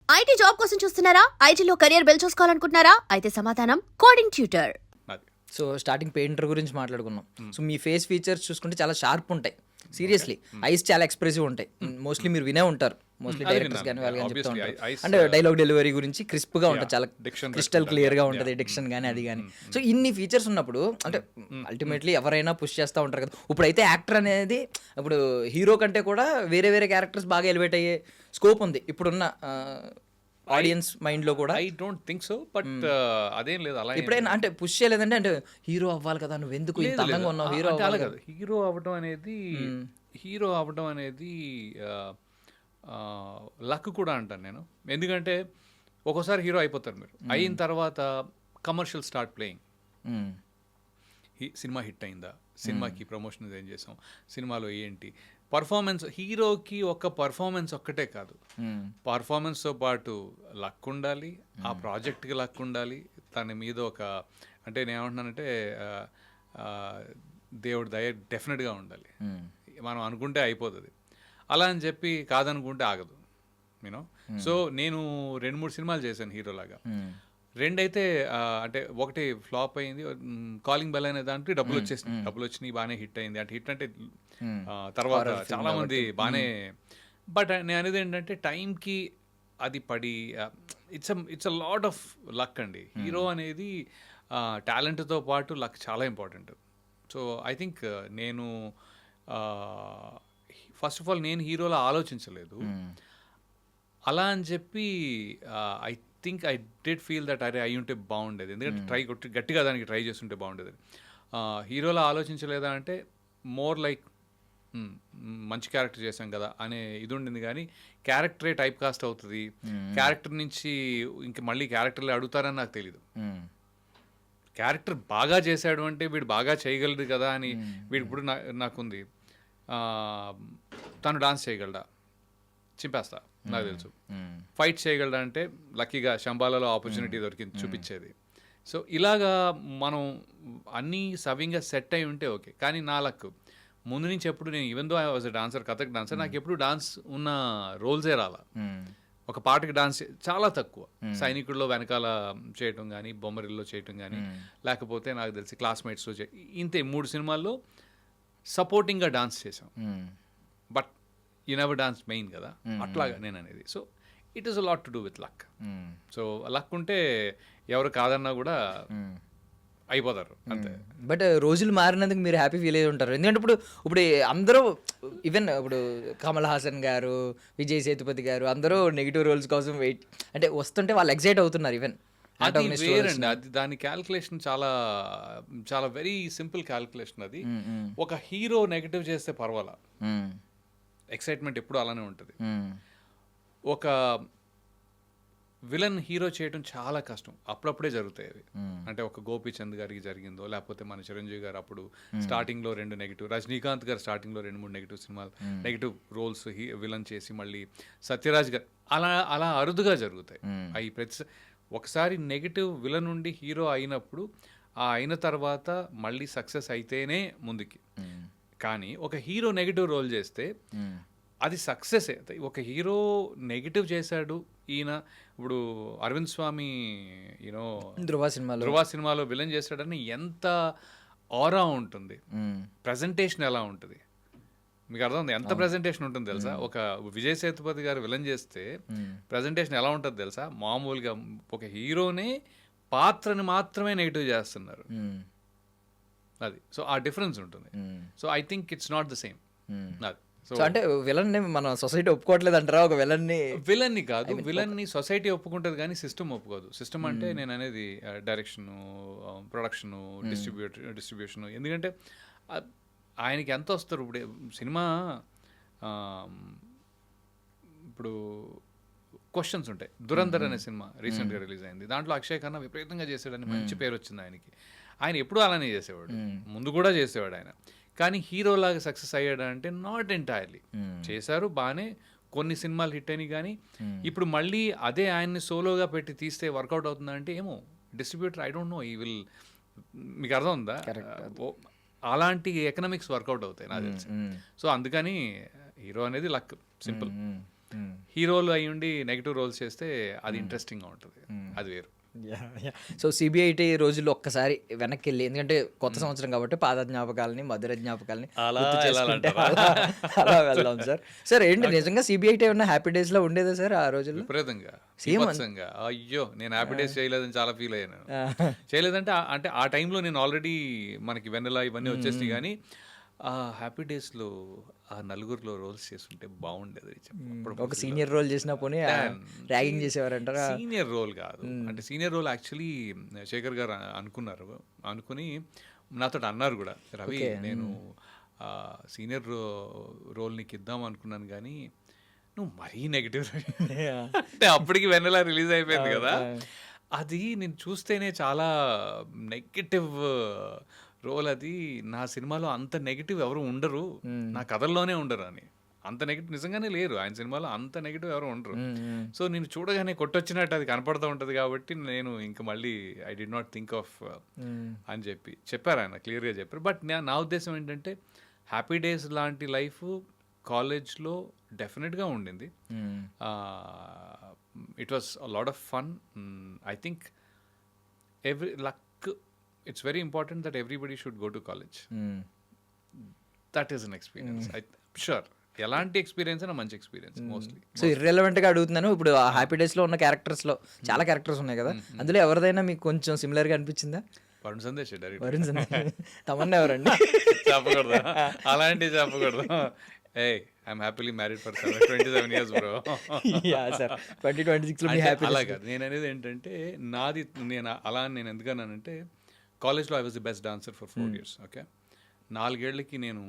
IT job కోసం చూస్తున్నారా? ఐటీలో కెరియర్ బిల్డ్ చూసుకోవాలనుకుంటున్నారా? అయితే సమాధానం కోడింగ్ ట్యూటర్. అది సో స్టార్టింగ్ పెయింటర్ గురించి మాట్లాడుకున్నాం. సో మీ ఫేస్ ఫీచర్స్ చూసుకుంటే చాలా షార్ప్ ఉంటాయి. సీరియస్లీ ఐస్ చాలా ఎక్స్ప్రెసివ్ ఉంటాయి. మోస్ట్లీ మీరు వినే ఉంటారు, మోస్ట్లీ డైరెక్టర్స్ కానీ వాళ్ళు కానీ చెప్తూ ఉంటారు. అంటే డైలాగ్ డెలివరీ గురించి క్రిస్ప్గా ఉంటుంది, చాలా క్రిస్టల్ క్లియర్గా ఉంటుంది డిక్షన్ కానీ అది కానీ. సో ఇన్ని ఫీచర్స్ ఉన్నప్పుడు అంటే అల్టిమేట్లీ ఎవరైనా పుష్ చేస్తూ ఉంటారు కదా. ఇప్పుడైతే యాక్టర్ అనేది ఇప్పుడు హీరో కంటే కూడా వేరే వేరే క్యారెక్టర్స్ బాగా ఎలివేట్ అయ్యే స్కోప్ ఉంది ఇప్పుడున్న ఆడియన్స్ మైండ్ లో కూడా. I don't think so, but అదేం లేదు. అలా ఎప్పుడైనా అంటే పుష్ చేయలేదంటే అంటే హీరో అవ్వాలి కదా, నువ్వు ఎందుకు ఇంత అందంగా ఉన్నావు, హీరో అవ్వాలి కదా. హీరో అవ్వడం అనేది లక్ కూడా అంటాను నేను. ఎందుకంటే ఒక్కోసారి హీరో అయిపోతారు మీరు, అయిన తర్వాత commercial start playing. Cinema hit అయిందా, సినిమాకి ప్రమోషన్ ఏం చేసాం, సినిమాలో ఏంటి పర్ఫార్మెన్స్. హీరోకి ఒక పర్ఫార్మెన్స్ ఒక్కటే కాదు, పర్ఫార్మెన్స్తో పాటు లక్ ఉండాలి, ఆ ప్రాజెక్ట్కి లక్ ఉండాలి, తన మీద ఒక అంటే నేను ఏమంటున్నానంటే దేవుడి దయ డెఫినెట్గా ఉండాలి. మనం అనుకుంటే అయిపోతుంది, అలా అని చెప్పి కాదనుకుంటే ఆగదు యూనో. సో నేను 2-3 సినిమాలు చేశాను హీరోలాగా. రెండైతే అంటే ఒకటి ఫ్లాప్ అయింది, కాలింగ్ బెల్ అనే దాంట్లో డబ్బులు వచ్చినాయి, బాగానే హిట్ అయింది. అంటే హిట్ అంటే తర్వాత చాలా మంది బాగానే. బట్ నేను అనేది ఏంటంటే టైంకి అది పడి it's a lot of luck అండి. హీరో అనేది టాలెంట్తో పాటు లక్ చాలా ఇంపార్టెంట్. సో ఐ థింక్ నేను ఫస్ట్ ఆఫ్ ఆల్ నేను హీరోలో ఆలోచించలేదు. అలా అని చెప్పి I think I did feel that అరే అయి ఉంటే బాగుండేది, ఎందుకంటే గట్టిగా దానికి ట్రై చేస్తుంటే బాగుండేది. హీరోలో ఆలోచించలేదా అంటే మోర్ లైక్ మంచి క్యారెక్టర్ చేశాం కదా అనే ఇది ఉండింది. కానీ క్యారెక్టరే టైప్ కాస్ట్ అవుతుంది, క్యారెక్టర్ నుంచి ఇంక మళ్ళీ క్యారెక్టర్లు అడుగుతారని నాకు తెలీదు. క్యారెక్టర్ బాగా చేశాడు అంటే వీడు బాగా చేయగలడు కదా అని. వీడు ఇప్పుడు నాకుంది, తను డాన్స్ చేయగలడా, చింపేస్తా, నాకు తెలుసు. ఫైట్ చేయగలడా అంటే లక్కీగా శంబాలలో ఆపర్చునిటీ దొరికింది చూపించేది. సో ఇలాగా మనం అన్నీ సవ్యంగా సెట్ అయి ఉంటే ఓకే. కానీ నా లక్ ముందు నుంచి ఎప్పుడు నేను even though I was a dancer, Kathak dancer, నాకు ఎప్పుడు డాన్స్ ఉన్న రోల్సే రాలా. ఒక పాటకి డాన్స్ చాలా తక్కువ. సైనికుల్లో వెనకాల చేయటం కానీ, బొమ్మరిల్లో చేయటం కానీ, లేకపోతే నాకు తెలిసి క్లాస్మేట్స్లో ఇంతే 3 సినిమాల్లో సపోర్టింగ్గా డాన్స్ చేసాం. But you never dance main కదా, అట్లాగా నేను అనేది. So it is a lot to do with luck. So luck ఉంటే ఎవరు కాదన్నా కూడా అయిపోతారు అంతే. బట్ రోజులు మారినందుకు మీరు హ్యాపీ ఫీల్ అయ్యి ఉంటారు. ఎందుకంటే ఇప్పుడు అందరూ ఈవెన్ ఇప్పుడు కమల్ హాసన్ గారు, విజయ్ సేతుపతి గారు అందరూ నెగిటివ్ రోల్స్ కోసం వెయిట్ అంటే వస్తుంటే వాళ్ళు ఎక్సైట్ అవుతున్నారు. ఈవెన్ అది వేరండి, అది దాని క్యాల్కులేషన్ చాలా చాలా వెరీ సింపుల్ క్యాల్కులేషన్ అది. ఒక హీరో నెగిటివ్ చేస్తే పర్వాలా, ఎక్సైట్మెంట్ ఎప్పుడు అలానే ఉంటుంది. ఒక విలన్ హీరో చేయడం చాలా కష్టం, అప్పుడప్పుడే జరుగుతాయి అవి. అంటే ఒక గోపీచంద్ గారికి జరిగిందో, లేకపోతే మన చిరంజీవి గారు అప్పుడు స్టార్టింగ్లో 2 నెగిటివ్, రజనీకాంత్ గారు స్టార్టింగ్లో 2-3 నెగిటివ్ సినిమాలు నెగిటివ్ రోల్స్ విలన్ చేసి, మళ్ళీ సత్యరాజ్ గారు అలా అరుదుగా జరుగుతాయి అవి. ఒకసారి నెగిటివ్ విలన్ నుండి హీరో అయినప్పుడు అయిన తర్వాత మళ్ళీ సక్సెస్ అయితేనే ముందుకి. కానీ ఒక హీరో నెగిటివ్ రోల్ చేస్తే అది సక్సెస్. ఒక హీరో నెగిటివ్ చేశాడు ఈయన, ఇప్పుడు అరవింద్ స్వామి యూనో ధృవ సినిమాలో విలన్ చేశాడని ఎంత ఆరా ఉంటుంది, ప్రజెంటేషన్ ఎలా ఉంటుంది మీకు అర్థం ఉంది, ఎంత ప్రజెంటేషన్ ఉంటుంది తెలుసా. ఒక విజయ్ సేతుపతి గారు విలన్ చేస్తే ప్రజెంటేషన్ ఎలా ఉంటుంది తెలుసా. మామూలుగా ఒక హీరోనే పాత్రని మాత్రమే నెగిటివ్ చేస్తున్నారు అది. సో ఆ డిఫరెన్స్ ఉంటుంది. So I think it's not the same అది. సో అంటే విలన్ మన సొసైటీ ఒప్పుకోవట్లేదు అంటారా? ఒక విలన్ని కాదు, విలన్ని సొసైటీ ఒప్పుకుంటుంది కానీ సిస్టమ్ ఒప్పుకోదు. సిస్టమ్ అంటే నేను అనేది డైరెక్షను, ప్రొడక్షను, డిస్ట్రిబ్యూషను. ఎందుకంటే ఆయనకి ఎంత వస్తారు. ఇప్పుడు సినిమా ఇప్పుడు క్వశ్చన్స్ ఉంటాయి. దురంధర్ అనే సినిమా రీసెంట్గా రిలీజ్ అయింది, దాంట్లో అక్షయ్ ఖన్నా విపరీతంగా చేసాడని మంచి పేరు వచ్చింది ఆయనకి. ఆయన ఎప్పుడూ అలానే చేసేవాడు, ముందు కూడా చేసేవాడు ఆయన. కానీ హీరోలాగా సక్సెస్ అయ్యాడంటే నాట్ ఎంటైర్లీ. చేశారు బాగానే, కొన్ని సినిమాలు హిట్ అయినాయి. కానీ ఇప్పుడు మళ్ళీ అదే ఆయన్ని సోలోగా పెట్టి తీస్తే వర్కౌట్ అవుతుందంటే ఏమో, డిస్ట్రిబ్యూటర్ ఐ డోంట్ నో ఈ విల్. మీకు అర్థం ఉందా? అలాంటి ఎకనామిక్స్ వర్కౌట్ అవుతాయి నాకు తెలిసి. సో అందుకని హీరో అనేది లక్, సింపుల్. హీరోలు అయ్యి ఉండి నెగిటివ్ రోల్స్ చేస్తే అది ఇంట్రెస్టింగ్గా ఉంటుంది, అది వేరు. సో సిబిఐటి రోజుల్లో ఒక్కసారి వెనక్కి వెళ్ళి, ఎందుకంటే కొత్త సంవత్సరం కాబట్టి పాత జ్ఞాపకాలని మధుర జ్ఞాపకాలని గుర్తు చేసుకుంటే అలా వెళ్దాం సార్. సార్ ఏంటి నిజంగా సిబిఐటి ఉన్న హ్యాపీ డేస్ లో ఉండేదా సార్ ఆ రోజుల్లో? విపరీతంగా, బీభత్సంగా. అయ్యో, నేను హ్యాపీ డేస్ చేయలేదని చాలా ఫీల్ అయ్యాను. చేయలేదంటే అంటే ఆ టైంలో నేను ఆల్రెడీ మనకి వెన్నెల ఇవన్నీ వచ్చేసి, కానీ ఆ హ్యాపీ డేస్లో ఆ నలుగురిలో రోల్స్ చేస్తుంటే బాగుండేది. ఒక సీనియర్ రోల్ చేసినా పోనీ ర్యాగింగ్ చేసేవారంటారా? సీనియర్ రోల్ కాదు, అంటే సీనియర్ రోల్ యాక్చువల్లీ శేఖర్ గారు అనుకుని నాతో అన్నారు కూడా, రవి నేను సీనియర్ రోల్ నీకు ఇద్దాం అనుకున్నాను కానీ నువ్వు మరీ నెగిటివ్ అంటే అప్పటికి వెన్నెల రిలీజ్ అయిపోయింది కదా, అది నేను చూస్తేనే చాలా నెగిటివ్ రోల్. అది నా సినిమాలో అంత నెగిటివ్ ఎవరు ఉండరు, నా కథల్లోనే ఉండరు అని. అంత నెగిటివ్ నిజంగానే లేరు ఆయన సినిమాలో, అంత నెగిటివ్ ఎవరు ఉండరు. సో నేను చూడగానే కొట్టొచ్చినట్టు అది కనపడుతూ ఉంటుంది కాబట్టి నేను ఇంకా మళ్ళీ I did not think of అని చెప్పారు ఆయన, క్లియర్గా చెప్పారు. బట్ నా ఉద్దేశం ఏంటంటే హ్యాపీ డేస్ లాంటి లైఫ్ కాలేజ్లో డెఫినెట్గా ఉండింది. It was a lot of fun. I think it's very important that everybody should go to college. That is an experience. Sure, ఎలాంటి ఎక్స్పీరియన్స్ అయినా మంచి ఎక్స్పీరియన్స్ మోస్ట్లీ. సో ఇర్రెలవెంట్ గా అడుగుతున్నాను, ఇప్పుడు ఆ హ్యాపీ డేస్ లో ఉన్న క్యారెక్టర్స్ లో చాలా క్యారెక్టర్స్ ఉన్నాయి కదా, అందులో ఎవరిదైనా మీకు కొంచెం సిమిలర్ గా అనిపించిందా? వరుణ్ సందేశ్. వరుణ్ సందేశ్. తమన్నా ఎవరండి? చెప్పకూడదు అలాంటివి, చెప్పకూడదు. Hey, I'm happily married for 27 years, bro. Yeah, sir. 2026 లో మీ హ్యాపీ అలాగా నేను అనేది ఏంటంటే నేను అలా నేను ఎందుకన్నానంటే కాలేజ్లో I was the best dancer for 4 years. Okay, 4 ఏళ్ళకి నేను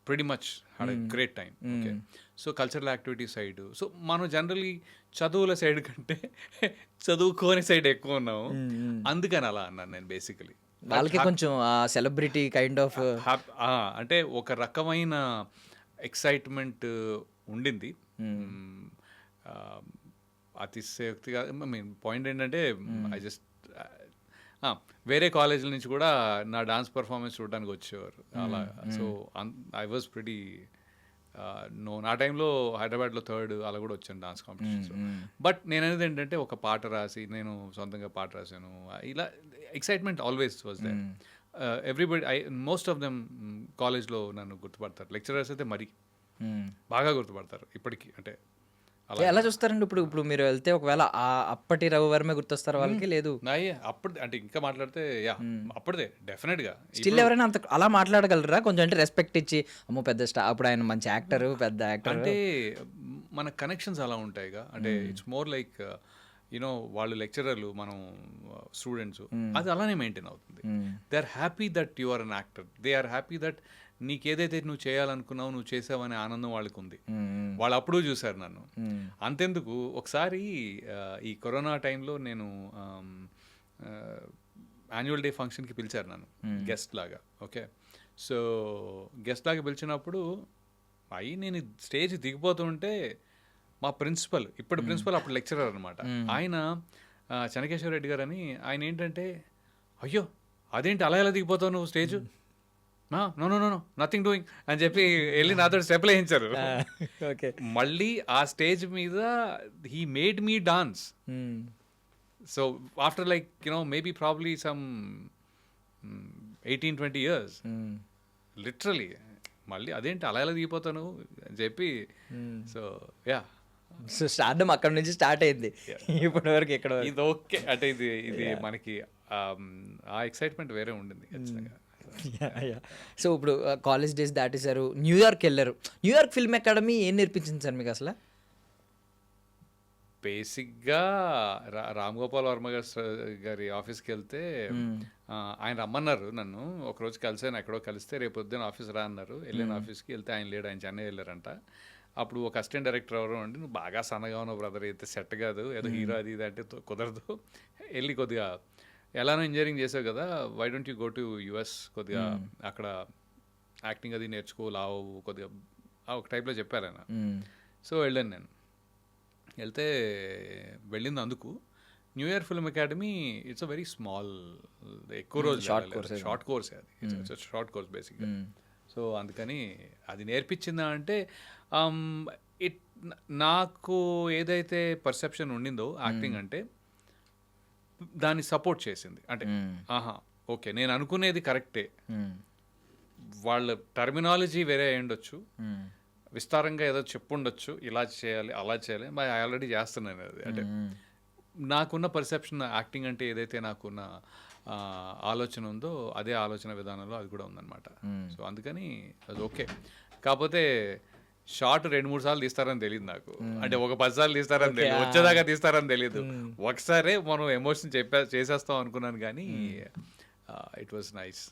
pretty much had a great time. Okay, so cultural activity side, so మనం జనరలీ చదువుల సైడ్ కంటే చదువుకోని సైడ్ ఎక్కువ ఉన్నాము, అందుకని అలా అన్నాను నేను. బేసికలీ వాళ్ళకి కొంచెం సెలబ్రిటీ కైండ్ ఆఫ్ అంటే ఒక రకమైన ఎక్సైట్మెంట్ ఉండింది. అతిశయోక్తిగా మీన్ పాయింట్ ఏంటంటే ఐ జస్ట్ వేరే కాలేజీల నుంచి కూడా నా డాన్స్ పర్ఫార్మెన్స్ చూడడానికి వచ్చేవారు అలా. సో ఐ వాజ్ ప్రిటీ నా టైంలో హైదరాబాద్లో 3rd అలా కూడా వచ్చాను డాన్స్ కాంపిటీషన్స్. బట్ నేను అనేది ఏంటంటే ఒక పాట రాసి నేను సొంతంగా పాట రాశాను, ఇలా excitement always was there. Everybody most of them కాలేజ్లో నన్ను గుర్తుపడతారు, లెక్చరర్స్ అయితే మరీ బాగా గుర్తుపడతారు ఇప్పటికీ. అంటే ఎలా చూస్తారండి ఇప్పుడు మీరు వెళ్తే ఒకవేళ అప్పటి రవివర్మే గుర్తొస్తారు వాళ్ళకి? లేదు అప్పుడు అంటే ఇంకా మాట్లాడితే అప్పటిదే డెఫినెట్గా స్టిల్ ఎవరైనా అంత అలా మాట్లాడగలరా కొంచెం? అంటే రెస్పెక్ట్ ఇచ్చి అమ్మో పెద్ద అప్పుడు ఆయన మంచి యాక్టర్, పెద్ద యాక్టర్ అంటే మన కనెక్షన్స్ అలా ఉంటాయిగా. అంటే ఇట్స్ మోర్ లైక్ యూనో వాళ్ళు లెక్చరర్లు, మనం స్టూడెంట్స్, అది అలానే మెయింటైన్ అవుతుంది. They are happy that you are an actor, they are happy that నీకేదైతే నువ్వు చేయాలనుకున్నావు నువ్వు చేసావనే ఆనందం వాళ్ళకి ఉంది. వాళ్ళు అప్పుడు చూసారు నన్ను. అంతెందుకు ఒకసారి ఈ కరోనా టైంలో నేను యాన్యువల్ డే ఫంక్షన్కి పిలిచారు నన్ను గెస్ట్ లాగా. ఓకే, సో గెస్ట్ లాగా పిలిచినప్పుడు నేను స్టేజ్ దిగిపోతుంటే మా ప్రిన్సిపల్, ఇప్పుడు ప్రిన్సిపల్ అప్పుడు లెక్చరర్ అనమాట, ఆయన చెన్నకేశ్వర రెడ్డి గారు అని, ఆయన ఏంటంటే అయ్యో అదేంటి అలా ఎలా దిగిపోతావు నువ్వు stage, no no no nothing doing అని చెప్పి వెళ్ళి నాతో స్టెప్లు వేయించారు. మళ్ళీ ఆ స్టేజ్ మీద he made me dance. So after like you know maybe probably some 18-20 years literally మళ్ళీ అదేంటి అలా ఎలా దిగిపోతాను అని చెప్పి. సో యా, సో స్టార్డమ్ అక్కడ నుంచి స్టార్ట్ అయింది ఇప్పటి వరకు. ఇక్కడ ఇది ఓకే అంటే ఇది మనకి ఆ ఎక్సైట్మెంట్ వేరే ఉండింది ఖచ్చితంగా. సో ఇప్పుడు కాలేజ్ డేస్ దాటేశారు, న్యూయార్క్ వెళ్ళారు. న్యూయార్క్ ఫిల్మ్ అకాడమీ ఏం నేర్పించింది సార్ మీకు అసలు? బేసిక్గా రామ్ గోపాల్ వర్మ గారి ఆఫీస్కి వెళ్తే ఆయన రమ్మన్నారు నన్ను. ఒకరోజు కలిసాను, ఎక్కడో కలిస్తే రేపు పొద్దున్న ఆఫీస్ రా అన్నారు. వెళ్ళిన ఆఫీస్కి వెళ్తే ఆయన లేడు, ఆయన చెన్నై వెళ్ళారంట. అప్పుడు ఒక అసిస్టెంట్ డైరెక్టర్ ఎవరు అంటే, నువ్వు బాగా సన్నగా ఉన్నావు బ్రదర్, అయితే సెట్ కాదు, ఏదో హీరో అది ఇది అంటే కుదరదు, వెళ్ళి కొద్దిగా ఎలానో ఇంజనీరింగ్ చేసావు కదా, why don't you go to US, కొద్దిగా అక్కడ యాక్టింగ్ అది నేర్చుకో, లావు కొద్దిగా ఒక టైప్లో చెప్పారు ఆయన. సో వెళ్ళాను నేను. వెళ్తే వెళ్ళింది అందుకు new year film academy. It's a very small, ఎక్కువ రోజు షార్ట్ కోర్స్ అది, ఇట్స్ షార్ట్ కోర్స్ బేసిక్గా. సో అందుకని అది నేర్పించిందా అంటే ఇట్ నాకు ఏదైతే పర్సెప్షన్ ఉండిందో యాక్టింగ్ అంటే దాన్ని సపోర్ట్ చేసింది. అంటే ఆహా ఓకే నేను అనుకునేది కరెక్టే, వాళ్ళ టర్మినాలజీ వేరే అయి ఉండొచ్చు, విస్తారంగా ఏదో చెప్పుండొచ్చు, ఇలా చేయాలి అలా చేయాలి, మరి ఆల్రెడీ చేస్తున్నాను అది. అంటే నాకున్న పర్సెప్షన్ యాక్టింగ్ అంటే ఏదైతే నాకున్న ఆలోచన ఉందో అదే ఆలోచన విధానంలో అది కూడా ఉందన్నమాట. సో అందుకని అది ఓకే. కాకపోతే షార్ట్ 2-3 సార్లు తీస్తారని తెలియదు నాకు. అంటే ఒక 10 సార్లు తీస్తారని తెలియదు, వచ్చేదాకా తీస్తారని తెలియదు. ఒకసారే మనం ఎమోషన్ చేసేస్తాం అనుకున్నాను కానీ ఇట్ వాస్ నైస్.